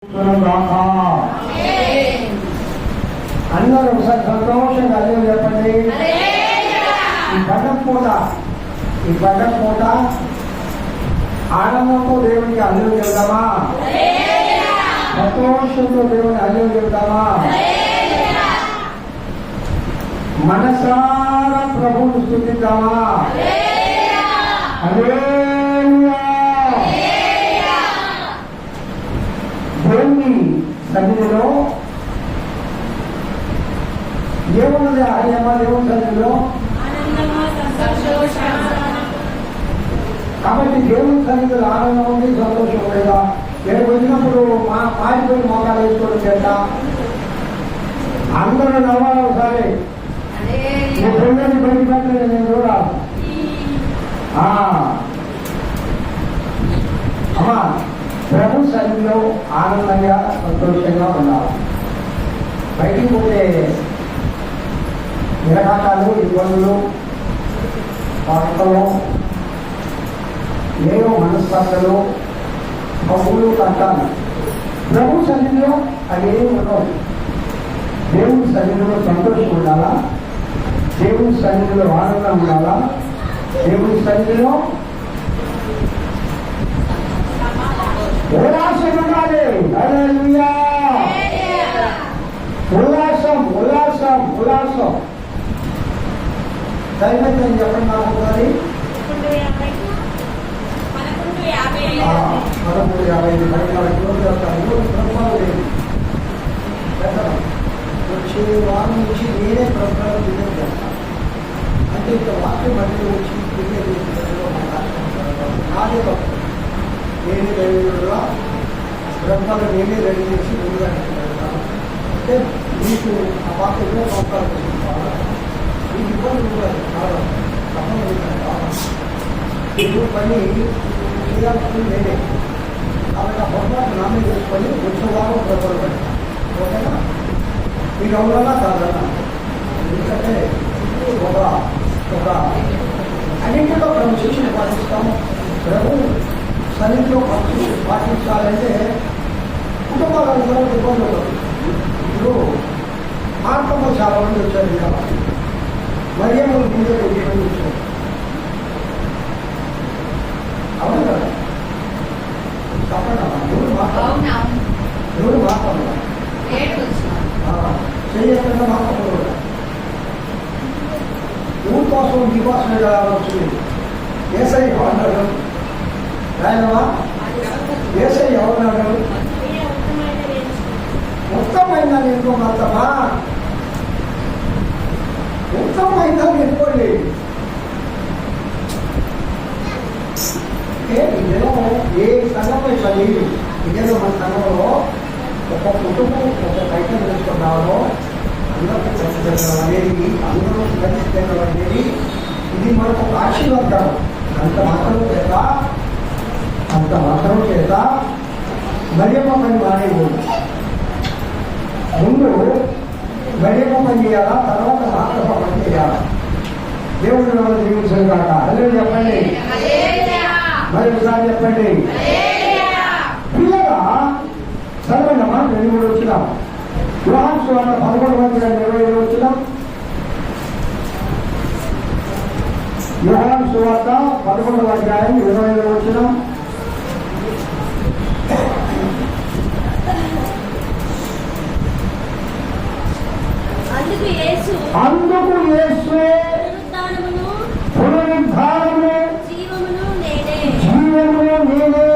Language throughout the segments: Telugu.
అందరూ ఒకసారి సంతోషంగా అదే చెప్పండి. ఈ పండగ పూట ఆనందంతో దేవునికి అల్లు చెబుతామా? సంతోషంతో దేవుని అల్లు చెబుతామా? మనసారా ప్రభువును స్తుతిద్దామా? దేవుని సన్నిధిలో ఏమున్నది? ఆర్యమా దేవుని సన్నిధిలో. కాబట్టి దేవుని సన్నిధిలో ఆనందం ఉంది, సంతోషం లేదా? నేను వచ్చినప్పుడు పారిపోయి మోకాలు వేసుకోవడం చేత అందరూ నవ్వాలి. ఒకసారి పిల్లల్ని బయట పెట్టలేదు, నేను చూడాలి. అమ్మా, ప్రభు సన్నిధిలో ఆనందంగా సంతోషంగా ఉండాలి. బయటికి పోతే నిరకాటాలు, ఇబ్బందులు, వార్తలు, ఏవో మనస్పర్ధలు, కబులు కట్టాలి. ప్రభు సన్నిధిలో అవేమి ఉండవు. దేవుని సన్నిధిలో సంతోషం ఉండాలా? దేవుని సన్నిధిలో ఆనందం ఉండాలా? దేవుని సన్నిధిలో ఉల్లాసం ఉండాలి. హల్లెలూయా! ఉల్లాసం ఉల్లాసం ఉల్లాసం. దయచేసి నేను చెప్పండి. నాకు 11:55 వచ్చే వారం నుంచి నేనే ప్రభుత్వాలు డిజైన్ చేస్తాను. అంటే ఇంత వాక్యం మధ్యలో వచ్చి నాదే తప్పు. నేనే దైవజనుడుగా ప్రభుత్వాలు నేనే రెడీ చేసి ముందుగా అంటే మీకు ఆ వాక్యంలో సంవత్సరాలు మీకు ఇబ్బంది ఉంటుంది. తప్పని పని చేయాల్సింది నేనే. కాబట్టి ఆ పొరపాటు నా మీద చేసుకొని వచ్చే వారం ప్రభుత్వాలు పెడతాను. ఓకేనా? మీకు అవునా కాదన్నా? ఎందుకంటే ఒక అన్నింటిలో క్రమశిక్షణ పాటిస్తాము. ప్రభు సన్నిధిలో పాటించాలంటే కుటుంబాలను కూడా ఇబ్బంది ఉంటుంది. ఇప్పుడు ఆత్మలో చాలా మంది వచ్చారు కాబట్టి మరి ఏమో ముందే ఇబ్బంది వచ్చారు. అవును కదా? తప్పకుండా ఎవరు మాట్లాడాలి చేయకుండా మాట్లాడకూడదు. ఊరి కోసం నీకోసమే వచ్చింది. ఏసై ఎవరన్నాడు? రాయనమా? ఏసై ఎవరన్నాడు? ఉత్తమైన ఎన్నుకోమా, ఉత్తమైన ఎన్నుకోండి. ఇదేమో ఏ సంఘంలో ఇట్లా లేదు. ఇదేదో మన సంఘంలో ఒక కుటుంబం ఒక ప్రయత్నం చేసుకున్నామో అందరికీ చర్చ అనేది, అందరూ కలిసి అనేది ఇది మనకు ఒక ఆశీర్వాదం. అంత మాత్రం చేత మరియమ్మ పని మానేయకూడదు. ముందు మరియమ్మ పని చేయాలా, తర్వాత మాత్రమ పని చేయాలా? దేవుడు వాళ్ళు జీవించారు కాక. అదే చెప్పండి, మరి ఒకసారి చెప్పండి. పిల్లగా చదవండమ్మా. 23 వచ్చినాం. యోహాను సువార్త 11:20 వచ్చినాం. యోహాను సువార్త 11:20 వచ్చినాం. అందుకు యేసు పునరుద్ధానము జీవమును నేనే,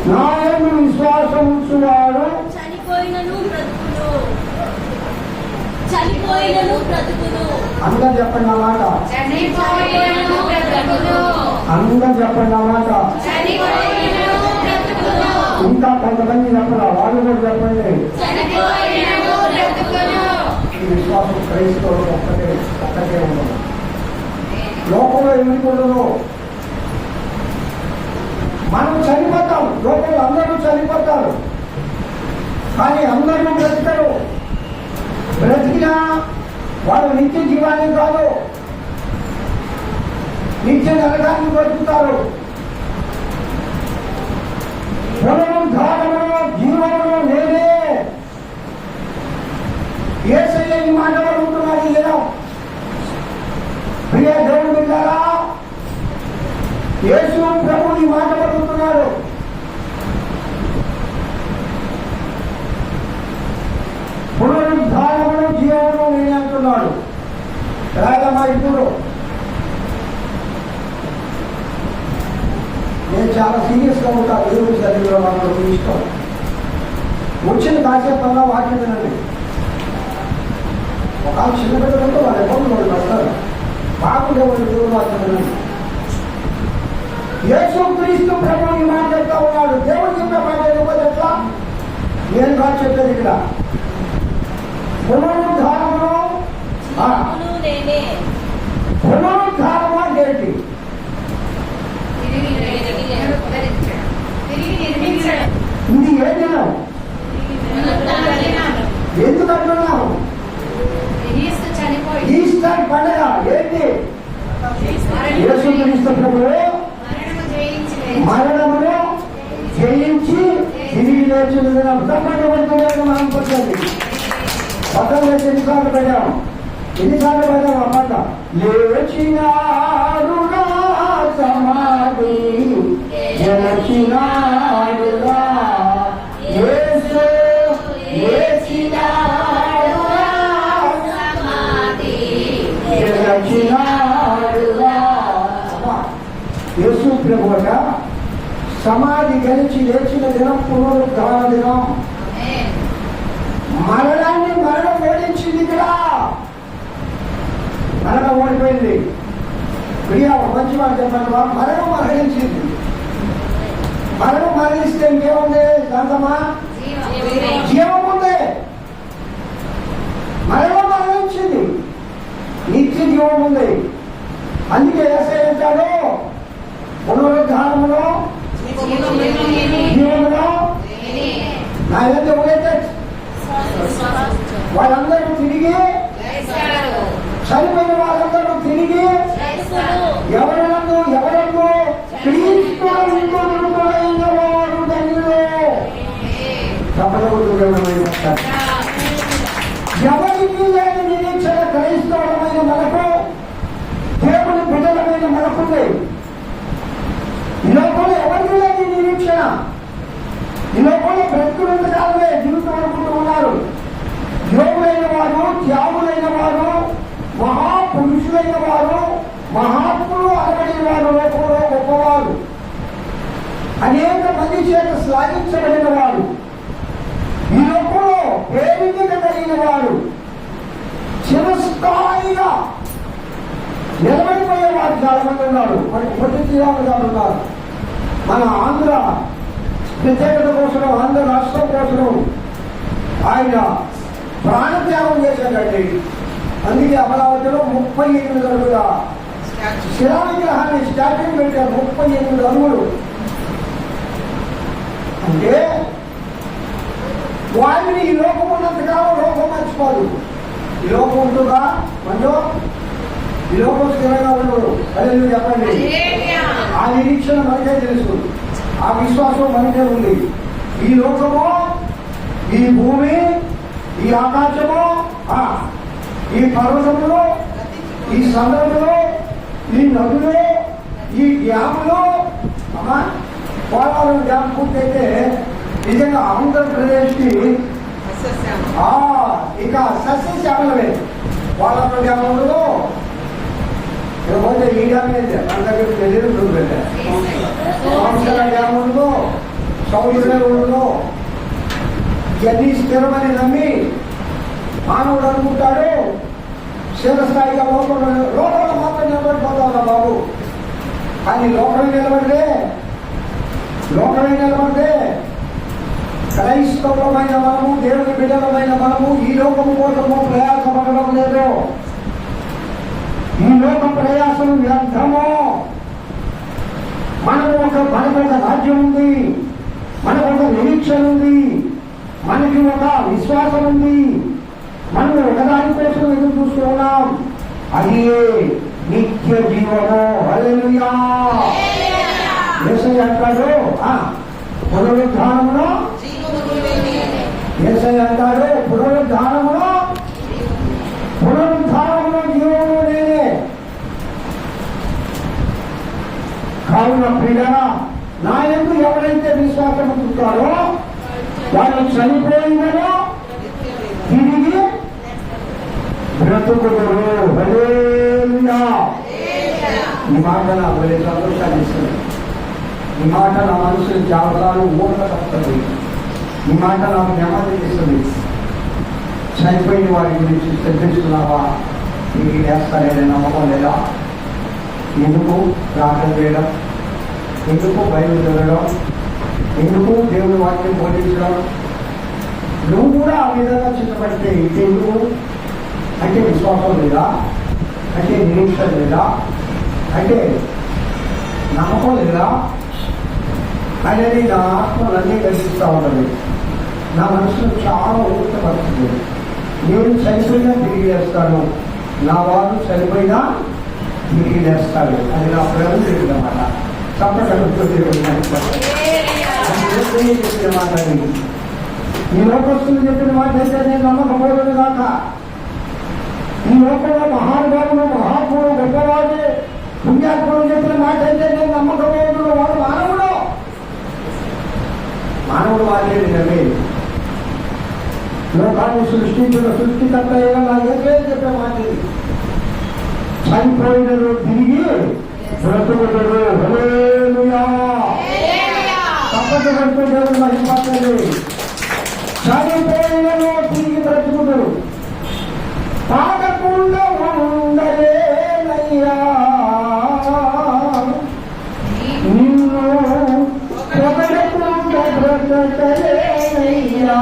నా యందు విశ్వాసం ఉంచువాడు చనిపోయినను బ్రతుకును. అందరూ చెప్పండి అన్నమాట. అందరూ చెప్పండి అన్నమాట. ఇంకా కొంతమంది చెప్పరా? వాళ్ళు కూడా చెప్పండి. ఈ విశ్వాసం క్రైస్తవులు ఒక్కటే ఉండదు. లోకంలో ఎందుకు ఉండదు? మనం చనిపోతాం. లోకంలో అందరూ చనిపోతారు, కానీ అందరూ బ్రతికరు. బ్రతికినా వాళ్ళు నిత్య జీవాన్ని కాదు, నిత్య నరకాన్ని బ్రతుకుతారు. పునరుద్ధారమును జీవమును నేనే. యేసయ్య ఈ మాట పలుకుతున్నాడు. లేదా ప్రియ దేవుని బిడ్డలారా, యేసు ప్రభు ఈ మాట పలుకుతున్నాడు. పునరుద్ధారమును జీవమును నేనే అంటున్నాడు. రాగమా ఇప్పుడు నేను చాలా సీరియస్గా ఉంటాను. దేవుడు చదివిలో వాళ్ళకు ఇష్టం వచ్చిన కాసేపల్లా వాక్యం తినండి. ఒక చిన్న బిడ్డలతో వాళ్ళ ఇబ్బందులు వాళ్ళు పడతారు. బాగుండే వాళ్ళు దేవుడు వాక్యం తినండి. యేసు క్రీస్తు ప్రభు ఈ మాట చెప్తా ఉన్నాడు. దేవుడు చెప్పే మాట ఎందుకో చెప్తా, నేను కాదు చెప్పేది. ఇక్కడ పునరుద్ధారమును పునరుద్ధారము అంటే ఏంటి? ఇది ఏ దినం? ఎందుకు అంటున్నావు? ఈస్టర్ పండుగ ఏంటి? యేసుక్రీస్తు ప్రభువు మరణమును జయించి తిరిగి లేచిన దినం. మనం పడుతుంది పక్కన వేసి ఎన్నిసార్లు పెట్టాము? ఎన్నిసార్లు పెట్టాము? ఆ పంట లేచినాడు సమాధి గెలిచినాడుగా యేసు గెలిచినాడుగా. యేసు ప్రభువుట సమాధి గెలిచి లేచిన దినం పునరుద్ధార దినం. మరణాన్ని మరణం ఓడించింది. ఇక్కడ మరణం ఓడిపోయింది. ప్రియా మంచి మాట చెప్పండి. మరణం మరణించింది. మరణం మరణిస్తే ఇంకేముంది? శాంతమా జీవం ఉంది. మరణం మరణించింది, నిత్య జీవం ఉంది. అందుకే ఏసయ్యంటాడు పునరుద్ధారములో జీవములో నా యొక్క ఒకటే. వాళ్ళందరూ తిరిగి చనిపోయిన వాళ్ళందరూ తిరిగి ఎవరన్నా క్రీస్తువారు ధన్యులు. ఎవరికి లేని నిరీక్షణ క్రైస్తవులమైన మనకు, దేవుని బిడ్డలమైన మనకుంది. ఈ లోపల ఎవరికి లేని నిరీక్షణ. ఈ లోపల బ్రతుకులంత కాలమే జీవితం అనుకుంటూ ఉన్నారు. యోగులైన వారు, త్యాగులైన వారు, మహాపురుషులైన వారు, మహాత్ములు అనబడిన వారు, లోకంలో గొప్పవారు, అనేక మంది చేత శ్లాఘించబడిన వారు, ఈ లోకంలో పేరుగా కలిగిన వారు, చిరస్థాయిగా నిలబడిపోయే వారు చాలా మంది ఉన్నారు. మనకి పొట్టి తీరాలుగా ఉన్నారు. మన ఆంధ్ర ప్రత్యేకత కోసం, ఆంధ్ర రాష్ట్రం కోసం ఆయన ప్రాణత్యాగం చేశాడండి. అందుకే అమరావతిలో 38 అడుగుల శిలా విగ్రహాన్ని స్టాట్యూ పెట్టారు. 38 అడుగులు. అంటే వారిని ఈ లోకం ఉన్నంతకాలం లోకం మర్చిపోదు. ఈ లోకం ఉంటుందా? కొంచెం ఈ లోకం స్థిరంగా ఉండదు. అదే నువ్వు చెప్పండి. ఆ నిరీక్షణ మనకే తెలుసు, ఆ విశ్వాసం మనకే ఉంది. ఈ లోకము, ఈ భూమి, ఈ ఆకాశము, ఈ పర్వతములు, ఈ సముద్రములు, ఈ నదులు, ఈ డ్యాములు. పోలవరం డ్యామ్ పూర్తయితే నిజంగా ఆంధ్రప్రదేశ్కి ఇక సస్యశ్యామలమే. పోలవరం డ్యామ్ ఉండదు, ఇకపోతే ఈ డ్యామ్ అయితే మన దగ్గర తెలియదు. సంవత్సరాల డ్యామ్ ఉండదు, సౌదీ ఉండదు. ఇవన్నీ స్థిరమని నమ్మి మానవుడు అనుకుంటాడు స్థిరస్థాయిగా లోకంలో మాత్రం నిలబడిపోతా బాబు. కానీ లోకమే నిలబడితే క్రైస్తవమైన మనము, దేవుని బిడ్డలమైన మనము ఈ లోకము కోసము ప్రయాసపడడం లేదు. ఈ లోక ప్రయాసం వ్యర్థము. మనకు ఒక రాజ్యం ఉంది, మనకు ఒక నిరీక్షణ ఉంది, మనకి ఒక విశ్వాసం ఉంది. మనం ఒకదాని కోసం ఎదురు చూస్తూ ఉన్నాం. అది నిత్య జీవము. హల్లెలూయా. యేసయ్య అంటాడు పునరుద్ధానమును యేసయ్య అంటాడు, పునరుద్ధానమును జీవము నేనే. కావున ప్రియులారా, నా యందు ఎవరైతే విశ్వాసం ఉంచుతారో వారు చనిపోయిందనో తిరిగి బ్రతుకుదురు. హల్లెలూయా. ఈ మాట నా భలే సంతోషాన్ని ఇస్తుంది. ఈ మాట నా మనసు జాగ్రత్తలు ఊరక తప్పుతుంది. ఈ మాట నాకు నెమ్మది ఇస్తుంది. చనిపోయిన వారి గురించి శ్రద్ధిస్తున్నావా? తిరిగి వేస్తారనే నమ్మకం లేదా? ఎందుకు ప్రార్థన చేయడం, ఎందుకు బైబిల్ చదవడం, ఎందుకు దేవుని వాక్యం బోధించడం? నువ్వు కూడా ఆ విధంగా చిన్నపడితే ఎందుకు? అంటే విశ్వాసం లేదా? అంటే నిరీక్షణ లేదా? అంటే నమ్మకం లేదా అనేది నా ఆత్మలన్నీ కనిపిస్తూ ఉంటుంది. నా మనసును చాలా ఊపితపడుతుంది. నేను చనిపోయినా తిరిగి లేస్తాను, నా వారు చనిపోయినా తిరిగి లేస్తాడు. అది నా ప్రభు చెప్పిన మాట. తప్పకుండా చెప్పిన మాట. ఈ లోకస్తులు చెప్పిన మాట అయితే నేను నమ్మకపోలేదు కాక, ఈ లోకంలో మహానుభావులు, మహాత్ములు, గొప్పవాడు, పుణ్యాత్ములు చెప్పిన మాట అయితే నేను నమ్మకపోదు. వాడు మానవుడు వాడే నిజమే. లోకాన్ని సృష్టించిన సృష్టికర్త ఏదైనా చెప్పే మాట చనిపోయినను తిరిగి బ్రతుకుతాడు. హల్లెలూయా. తప్పకుండా దేవుడు మహిమపరచండి. చనిపోయినను తిరిగి బ్రతుకుతాడు. తాగకుండా ఉండలేనయ్యా, నిన్ను పొగడకుండా బ్రతకలేనయ్యా.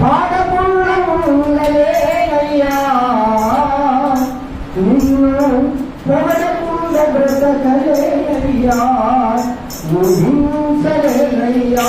పాడకుండా ఉండలేనయ్యా, నిన్ను పొగడకుండా బ్రతకలేనయ్యా, ఊహించలేనయ్యా.